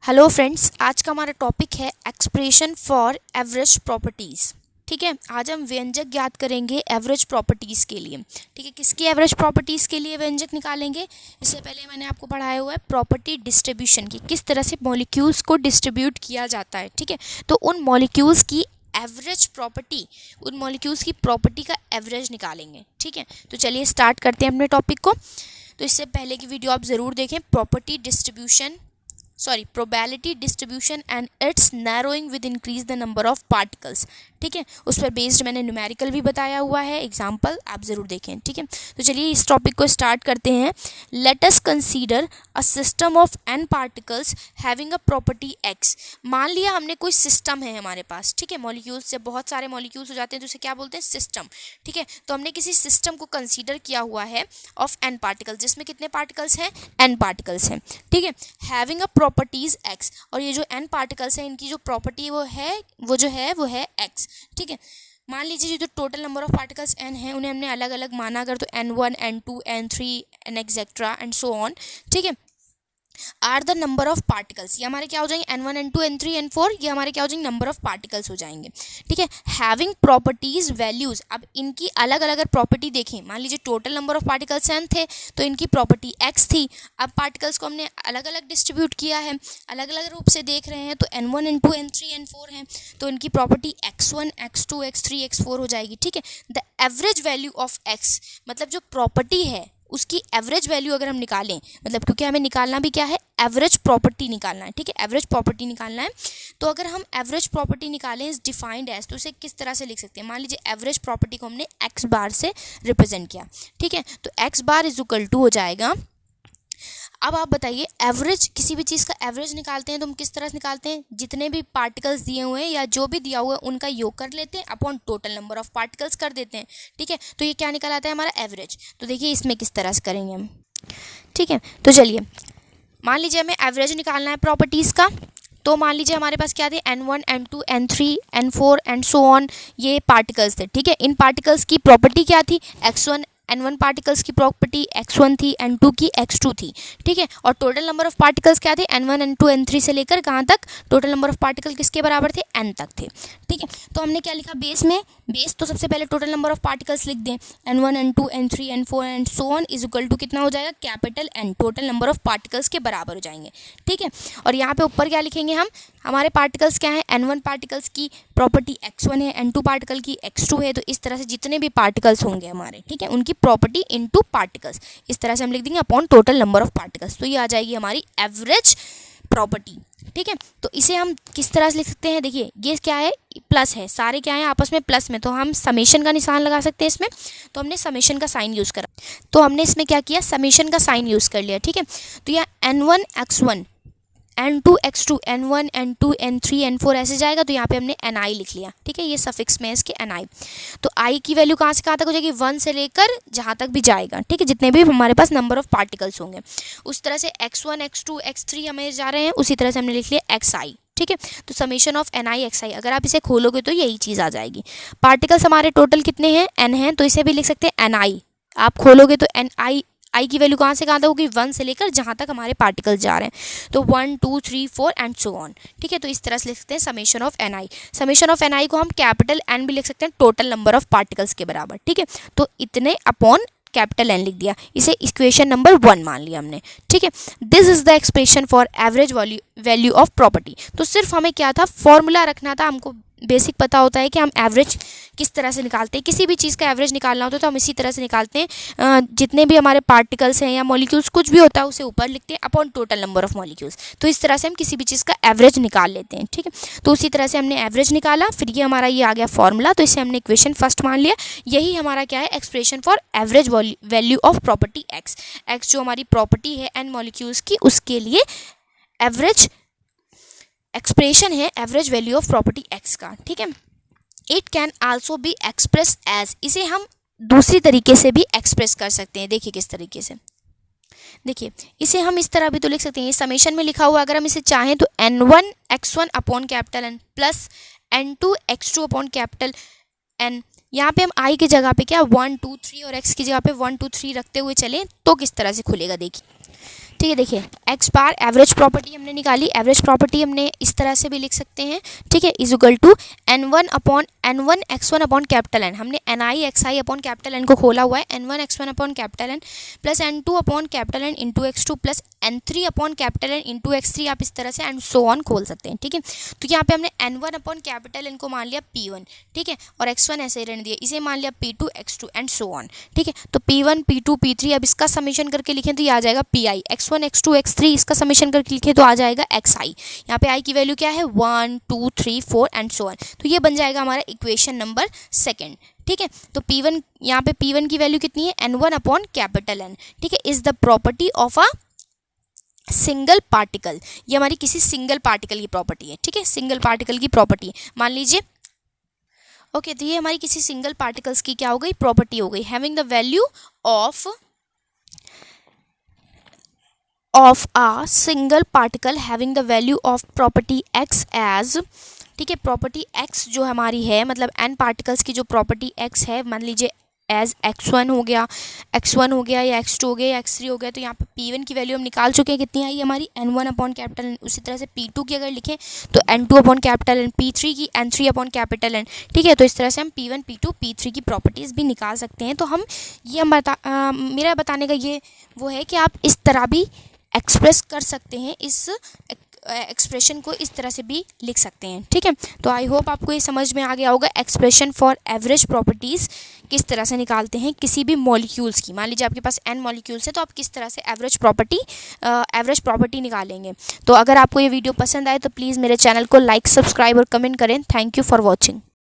Hello friends, आज का हमारा टॉपिक है एक्सप्रेशन फॉर एवरेज प्रॉपर्टीज़। ठीक है, आज हम व्यंजक ज्ञात करेंगे एवरेज प्रॉपर्टीज़ के लिए। ठीक है, किसकी एवरेज प्रॉपर्टीज़ के लिए व्यंजक निकालेंगे? इससे पहले मैंने आपको पढ़ाया हुआ है प्रॉपर्टी डिस्ट्रीब्यूशन की, किस तरह से मॉलिक्यूल्स को डिस्ट्रीब्यूट किया जाता है। ठीक है, तो उन मॉलिक्यूल्स की एवरेज प्रॉपर्टी, उन मॉलिक्यूल्स की प्रॉपर्टी का एवरेज निकालेंगे। ठीक है, तो चलिए स्टार्ट करते हैं अपने टॉपिक को। तो इससे पहले की वीडियो आप ज़रूर देखें, probability distribution and it's narrowing with increase the number of particles. ठीक है, उस पर बेस्ड मैंने न्यूमेरिकल भी बताया हुआ है, एग्जाम्पल आप ज़रूर देखें। ठीक है, तो चलिए इस टॉपिक को स्टार्ट करते हैं। Let us consider a system of n particles having a property x। मान लिया हमने कोई सिस्टम है हमारे पास। ठीक है, मॉलिक्यूल्स जब बहुत सारे मॉलिक्यूल्स हो जाते हैं तो उसे क्या बोलते हैं? सिस्टम। ठीक है, तो हमने किसी सिस्टम को कंसीडर किया हुआ है ऑफ n पार्टिकल्स, जिसमें कितने पार्टिकल्स हैं? n पार्टिकल्स हैं। ठीक है, हैविंग अ प्रॉपर्टीज x, और ये जो n पार्टिकल्स हैं इनकी जो प्रॉपर्टी वो है x। ठीक है, मान लीजिए जो total number of particles n हैं उन्हें हमने अलग अलग माना अगर, तो n1 n2 n3 and etcetera and so on. ठीक है, are the number of particles, ये हमारे क्या हो जाएंगे? n1 n2 n3 n4, ये हमारे क्या हो जाएंगे? नंबर ऑफ पार्टिकल्स हो जाएंगे। ठीक है, हैविंग प्रॉपर्टीज वैल्यूज, अब इनकी अलग अलग अगर प्रॉपर्टी देखें, मान लीजिए total number of particles n थे तो इनकी प्रॉपर्टी x थी। अब पार्टिकल्स को हमने अलग अलग डिस्ट्रीब्यूट किया है, अलग अलग रूप से देख रहे हैं, तो n1 n2 n3 n4 हैं, तो इनकी property x1 x2 x3 x4 हो जाएगी। ठीक है, the average value of x, मतलब जो प्रॉपर्टी है उसकी एवरेज वैल्यू अगर हम निकालें, मतलब क्योंकि हमें निकालना भी क्या है? एवरेज प्रॉपर्टी निकालना है। ठीक है, एवरेज प्रॉपर्टी निकालना है, तो अगर हम एवरेज प्रॉपर्टी निकालें इज डिफाइंड एज, तो उसे किस तरह से लिख सकते हैं? मान लीजिए एवरेज प्रॉपर्टी को हमने एक्स बार से रिप्रेजेंट किया। ठीक है, तो X bar is equal to हो जाएगा, अब आप बताइए एवरेज, किसी भी चीज़ का एवरेज निकालते हैं तो हम किस तरह से निकालते हैं? जितने भी पार्टिकल्स दिए हुए हैं या जो भी दिया हुआ है उनका योग कर लेते हैं upon total number of particles कर देते हैं। ठीक है, तो ये क्या निकल आता है? हमारा एवरेज। तो देखिए इसमें किस तरह से करेंगे हम। ठीक है, तो चलिए मान लीजिए हमें एवरेज निकालना है प्रॉपर्टीज़ का, तो मान लीजिए हमारे पास क्या थे? n1 n2 n3 n4 and so on, ये पार्टिकल्स थे। ठीक है, इन पार्टिकल्स की प्रॉपर्टी क्या थी? x1, n1 पार्टिकल्स की प्रॉपर्टी x1 थी, n2 की x2 थी। ठीक है, और टोटल नंबर ऑफ पार्टिकल्स क्या थे? n1 n2 n3 से लेकर कहाँ तक? टोटल नंबर ऑफ पार्टिकल किसके बराबर थे? n तक थे। ठीक है, तो हमने क्या लिखा बेस में? बेस तो सबसे पहले टोटल नंबर ऑफ पार्टिकल्स लिख दें, n1 n2 n3 n4 and so on is equal to कितना हो जाएगा? Capital N, total number of particles के बराबर हो जाएंगे। ठीक है, और यहाँ पे ऊपर क्या लिखेंगे हम? हमारे पार्टिकल्स क्या हैं? n1 पार्टिकल्स की प्रॉपर्टी x1 है, n2 पार्टिकल की x2 है, तो इस तरह से जितने भी पार्टिकल्स होंगे हमारे, ठीक है, उनकी प्रॉपर्टी इनटू पार्टिकल्स, इस तरह से हम लिख देंगे upon total number of particles, तो ये आ जाएगी हमारी एवरेज प्रॉपर्टी। ठीक है, तो इसे हम किस तरह से लिख सकते हैं? देखिए ये क्या है? प्लस है, सारे क्या है आपस में प्लस में, तो हम समेशन का निशान लगा सकते हैं इसमें, तो हमने समेशन का साइन यूज़ करा, तो हमने इसमें क्या किया? समेशन का साइन यूज़ कर लिया। ठीक है, तो यह n1 x1 n2 x2 n1 n2 n3 n4 ऐसे जाएगा, तो यहाँ पे हमने ni लिख लिया। ठीक है, ये सफिक्स में इसके ni, तो i की वैल्यू कहाँ से कहाँ तक हो जाएगी? 1 से लेकर जहाँ तक भी जाएगा। ठीक है, जितने भी हमारे पास नंबर ऑफ पार्टिकल्स होंगे, उस तरह से x1 x2 x3 हमें जा रहे हैं, उसी तरह से हमने लिख लिया xi। ठीक है, तो समेशन ऑफ ni xi, अगर आप इसे खोलोगे तो यही चीज़ आ जाएगी। पार्टिकल्स हमारे टोटल कितने हैं? n हैं, तो इसे भी लिख सकते हैं ni। आप खोलोगे तो आई की वैल्यू कहाँ से कहाँ तक होगी? 1 से लेकर जहाँ तक हमारे पार्टिकल्स जा रहे हैं, तो 1 2 3 4 एंड सो ऑन। ठीक है, तो इस तरह से लिख सकते हैं summation of n i. Summation of n i को हम कैपिटल एन भी लिख सकते हैं टोटल नंबर ऑफ पार्टिकल्स के बराबर। ठीक है, तो इतने अपॉन कैपिटल एन लिख दिया, इसे इक्वेशन नंबर 1 मान लिया हमने। ठीक है, this is the expression for average value of property. तो सिर्फ हमें क्या था? फॉर्मूला रखना था, हमको बेसिक पता होता है कि हम एवरेज किस तरह से निकालते हैं, किसी भी चीज़ का एवरेज निकालना होता है तो हम इसी तरह से निकालते हैं। जितने भी हमारे पार्टिकल्स हैं या मॉलिक्यूल्स कुछ भी होता है उसे ऊपर लिखते हैं upon total number of molecules, तो इस तरह से हम किसी भी चीज़ का एवरेज निकाल लेते हैं। ठीक है, तो उसी तरह से हमने एवरेज निकाला, फिर ये हमारा ये आ गया फॉर्मूला, तो इसे हमने इक्वेशन फर्स्ट मान लिया। यही हमारा क्या है? Expression for average value of property X जो हमारी प्रॉपर्टी है एन मॉलिक्यूल्स की, उसके लिए एवरेज एक्सप्रेशन है average value of property X का। ठीक है, it can also be express as, इसे हम दूसरी तरीके से भी एक्सप्रेस कर सकते हैं। देखिए किस तरीके से, देखिए इसे हम इस तरह भी तो लिख सकते हैं, समेशन में लिखा हुआ, अगर हम इसे चाहें तो n1 x1 upon capital N plus n2 x2 upon capital N, यहाँ पे हम i की जगह पे क्या 1 2 3 और x की जगह पे 1 2 3 रखते हुए चलें तो किस तरह से खुलेगा देखिए। ठीक है, देखिए एक्स बार एवरेज प्रॉपर्टी हमने निकाली। एवरेज प्रॉपर्टी हमने इस तरह से भी लिख सकते हैं, ठीक है, is equal to N1 upon N1 X1 upon capital N। हमने NI XI upon capital N को खोला हुआ है, N1 X1 upon capital N plus N2 upon capital N into X2 plus N3 upon capital N into X3, आप इस तरह से and so on खोल सकते हैं, ठीक है। तो यहाँ पे हमने N1 अपॉन कैपिटल N को मान लिया P1, ठीक है, और X1 ऐसे ही रहने दिया, इसे मान लिया P2 X2 and so on, ठीक है। तो P1 P2 P3, अब इसका समेशन करके लिखें तो ये आ जाएगा PI, X1 X2 X3, इसका समेशन करके लिखें तो आ जाएगा XI। यहाँ पे I की वैल्यू क्या है 1 2 3 4 एंड सो ऑन। तो ये बन जाएगा हमारा इक्वेशन नंबर सेकेंड, ठीक है। तो P1, यहाँ पे P1 की वैल्यू कितनी है N1 अपॉन कैपिटल N, ठीक है, is the property of a single particle. ये हमारी किसी सिंगल पार्टिकल की प्रॉपर्टी है, ठीक है, सिंगल पार्टिकल की प्रॉपर्टी है, मान लीजिए। ओके, तो ये हमारी किसी सिंगल पार्टिकल्स की क्या हो गई, प्रॉपर्टी हो गई। Having the value of a single particle having the value of property x as, ठीक है, प्रॉपर्टी x जो हमारी है, मतलब n पार्टिकल्स की जो प्रॉपर्टी x है, मान लीजिए एज x1 हो गया, x1 हो गया, या x2 हो गया, या x3 हो गया। तो यहाँ पे P1 की वैल्यू हम निकाल चुके हैं, कितनी आई हमारी N1 अपॉन कैपिटल N। उसी तरह से P2 की अगर लिखें तो N2 upon capital N, P3 की N3 अपॉन कैपिटल N, ठीक है। तो इस तरह से हम P1 P2 P3 की प्रॉपर्टीज़ भी निकाल सकते हैं। तो हम ये मेरा बताने का ये वो है कि आप इस तरह भी एक्सप्रेस कर सकते हैं, इस एक्सप्रेशन को इस तरह से भी लिख सकते हैं, ठीक है। तो आई होप आपको ये समझ में आ गया होगा एक्सप्रेशन फॉर एवरेज प्रॉपर्टीज़ किस तरह से निकालते हैं किसी भी मॉलिक्यूल्स की। मान लीजिए आपके पास n मॉलिक्यूल्स है, तो आप किस तरह से एवरेज प्रॉपर्टी निकालेंगे। तो अगर आपको ये वीडियो पसंद आए तो प्लीज़ मेरे चैनल को लाइक, सब्सक्राइब और कमेंट करें। Thank you for watching.